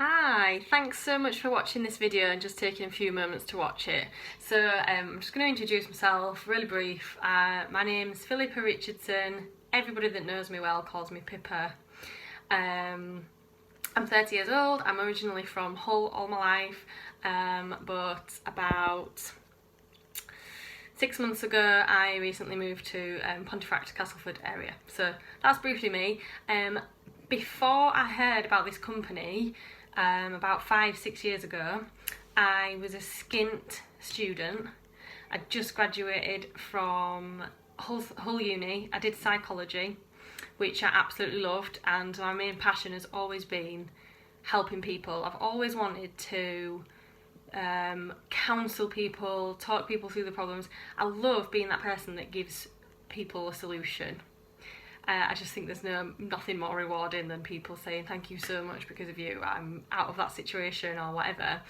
Hi, thanks so much for watching this video and just taking a few moments to watch it. So I'm just going to introduce myself, really brief. My name's Philippa Richardson. Everybody that knows me well calls me Pippa. I'm 30 years old. I'm originally from Hull all my life, but about 6 months ago I recently moved to Pontefract, Castleford area. So that's briefly me. Before I heard about this company, about 5-6 years ago, I was a skint student. I just graduated from Hull Uni. I did psychology, which I absolutely loved, and my main passion has always been helping people. I've always wanted to counsel people, talk people through the problems. I love being that person that gives people a solution. I just think there's nothing more rewarding than people saying thank you so much because of you, I'm out of that situation or whatever,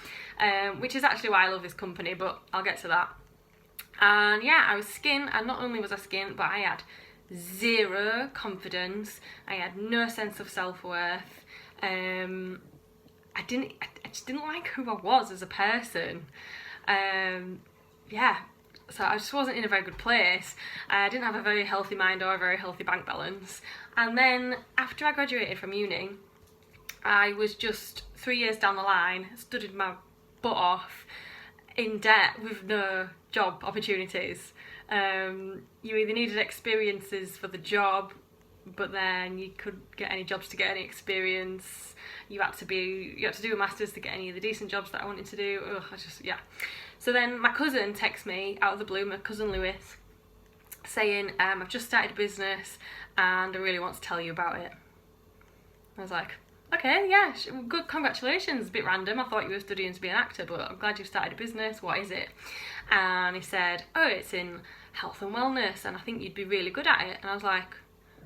which is actually why I love this company, but I'll get to that. And yeah, I was skint, and not only was I skint, but I had zero confidence. I had no sense of self-worth. I just didn't like who I was as a person. Yeah. So I just wasn't in a very good place. I didn't have a very healthy mind or a very healthy bank balance. And then after I graduated from uni, I was just 3 years down the line, studied my butt off, in debt with no job opportunities. You either needed experiences for the job, but then you couldn't get any jobs to get any experience. You had to do a master's to get any of the decent jobs that I wanted to do. Yeah. So then my cousin texts me out of the blue, my cousin Lewis, saying, I've just started a business and I really want to tell you about it. I was like, okay, yeah, good, congratulations. A bit random. I thought you were studying to be an actor, but I'm glad you've started a business. What is it? And he said, oh, it's in health and wellness and I think you'd be really good at it. And I was like,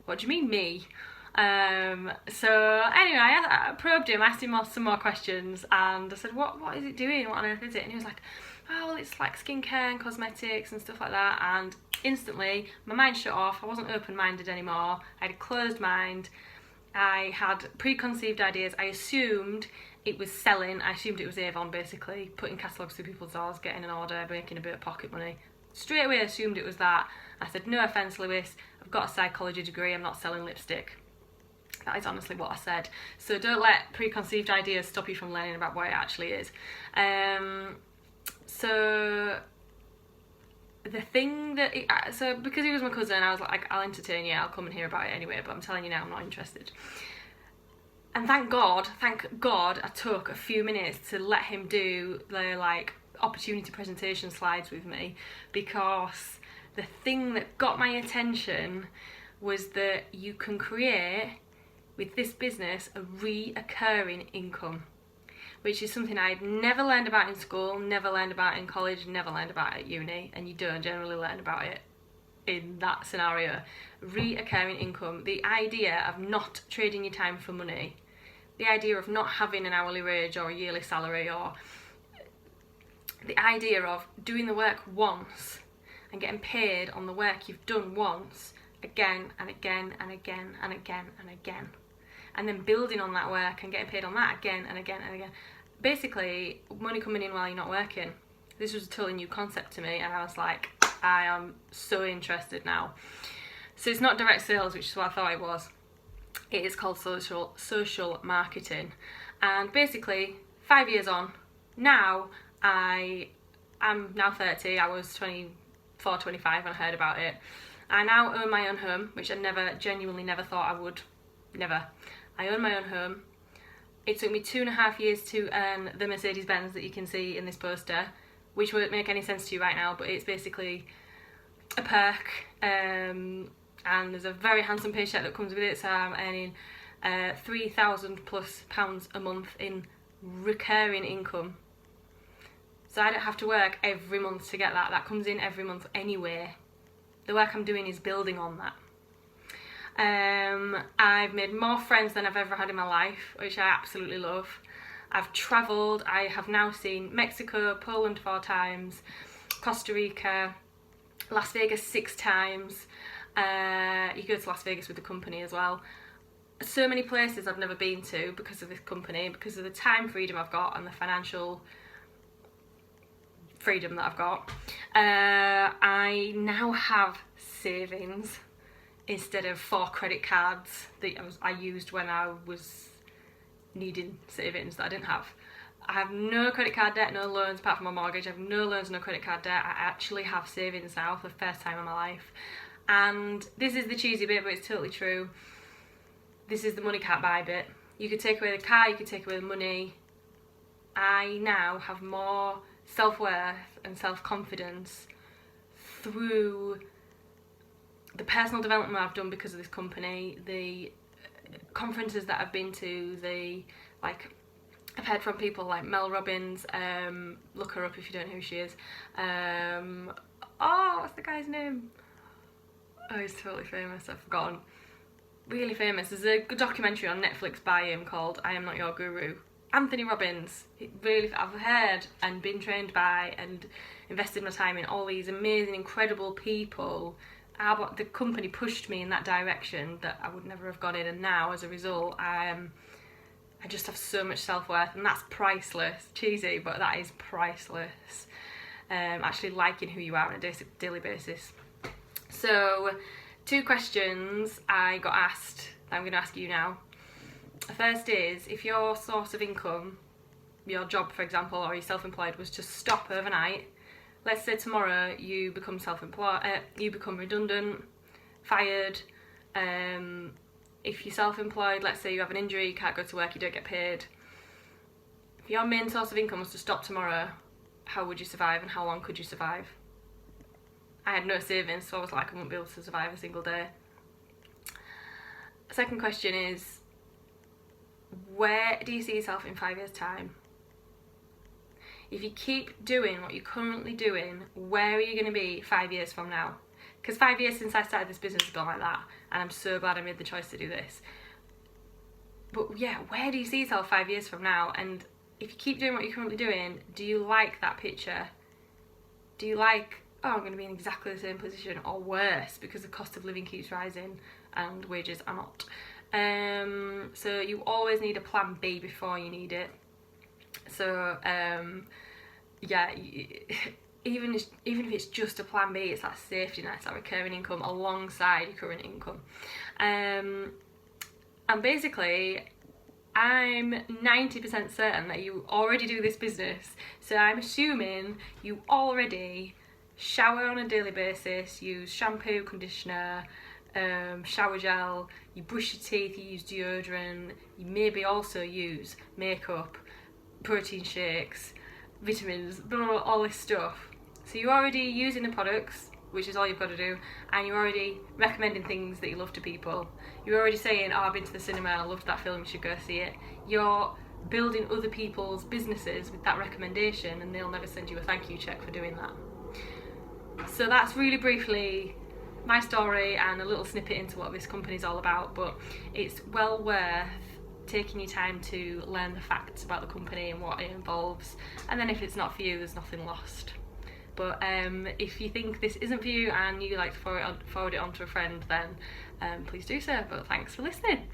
what do you mean, me? So anyway, I probed him, asked him some more questions, and I said, what is it doing? What on earth is it? And he was like, oh, well, it's like skincare and cosmetics and stuff like that. And instantly, my mind shut off. I wasn't open-minded anymore. I had a closed mind. I had preconceived ideas. I assumed it was selling. I assumed it was Avon, basically, putting catalogues through people's doors, getting an order, making a bit of pocket money. Straight away, I assumed it was that. I said, no offence, Lewis, I've got a psychology degree, I'm not selling lipstick. That is honestly what I said. So don't let preconceived ideas stop you from learning about what it actually is. So the thing that, so because he was my cousin, I was like, I'll entertain you, I'll come and hear about it anyway, but I'm telling you now, I'm not interested. And thank God, I took a few minutes to let him do the opportunity presentation slides with me, because the thing that got my attention was that you can create with this business a reoccurring income, which is something I'd never learned about in school, never learned about in college, never learned about at uni, and you don't generally learn about it in that scenario. Reoccurring income, the idea of not trading your time for money, the idea of not having an hourly wage or a yearly salary, or the idea of doing the work once and getting paid on the work you've done once, again and again and again and again and again, and then building on that work and getting paid on that again and again and again. Basically, money coming in while you're not working. This was a totally new concept to me, and I was like, I am so interested now. So it's not direct sales, which is what I thought it was. It is called social marketing. And basically, 5 years on, now I'm now 30, I was 24, 25 when I heard about it. I now own my own home, which I genuinely never thought I would. Never. I own my own home. It took me 2.5 years to earn the Mercedes-Benz that you can see in this poster, which won't make any sense to you right now, but it's basically a perk, and there's a very handsome paycheck that comes with it, so I'm earning £3,000+ a month in recurring income. So I don't have to work every month to get that. That comes in every month anyway. The work I'm doing is building on that. I've made more friends than I've ever had in my life, which I absolutely love. I've travelled. I have now seen Mexico, Poland 4 times, Costa Rica, Las Vegas 6 times. You go to Las Vegas with the company as well. so many places I've never been to because of this company, because of the time freedom I've got and the financial freedom that I've got. I now have savings instead of 4 credit cards that I used when I was needing savings that I didn't have. I have no credit card debt, no loans apart from my mortgage. I have no loans, no credit card debt. I actually have savings now for the first time in my life. And this is the cheesy bit, but it's totally true. This is the money can't buy bit. You could take away the car, you could take away the money. I now have more self-worth and self-confidence through the personal development I've done because of this company, the conferences that I've been to, I've heard from people like Mel Robbins, look her up if you don't know who she is. What's the guy's name? Oh, he's totally famous, I've forgotten. Really famous. There's a good documentary on Netflix by him called I Am Not Your Guru. Anthony Robbins. I've heard and been trained by and invested my time in all these amazing, incredible people. The company pushed me in that direction that I would never have gone in, and now as a result I just have so much self-worth, and that's priceless. Cheesy, but that is priceless. Actually liking who you are on a daily basis. So 2 questions I got asked that I'm going to ask you now. The first is, if your source of income, your job for example, or you're self-employed, was to stop overnight, let's say tomorrow you become self-employed, you become redundant, fired. If you're self-employed, let's say you have an injury, you can't go to work, you don't get paid. If your main source of income was to stop tomorrow, how would you survive and how long could you survive? I had no savings, so I was like, I wouldn't be able to survive a single day. Second question is, where do you see yourself in 5 years' time? If you keep doing what you're currently doing, where are you going to be 5 years from now? Because 5 years since I started this business has been like that, and I'm so glad I made the choice to do this. But yeah, where do you see yourself 5 years from now? And if you keep doing what you're currently doing, do you like that picture? Do you like, I'm going to be in exactly the same position or worse because the cost of living keeps rising and wages are not? So you always need a plan B before you need it. So yeah, even if it's just a plan B, it's that safety net, that recurring income alongside your current income. And basically I'm 90% certain that you already do this business, so I'm assuming you already shower on a daily basis, use shampoo, conditioner, shower gel, you brush your teeth, you use deodorant, you maybe also use makeup, protein shakes, vitamins, blah, blah, blah, all this stuff. So you're already using the products, which is all you've got to do, and you're already recommending things that you love to people. You're already saying, I've been to the cinema and I loved that film, you should go see it. You're building other people's businesses with that recommendation, and they'll never send you a thank you check for doing that. So that's really briefly my story and a little snippet into what this company's all about, but it's well worth taking your time to learn the facts about the company and what it involves, and then if it's not for you, there's nothing lost. But if you think this isn't for you and you like to forward it on to a friend, then please do so. But thanks for listening.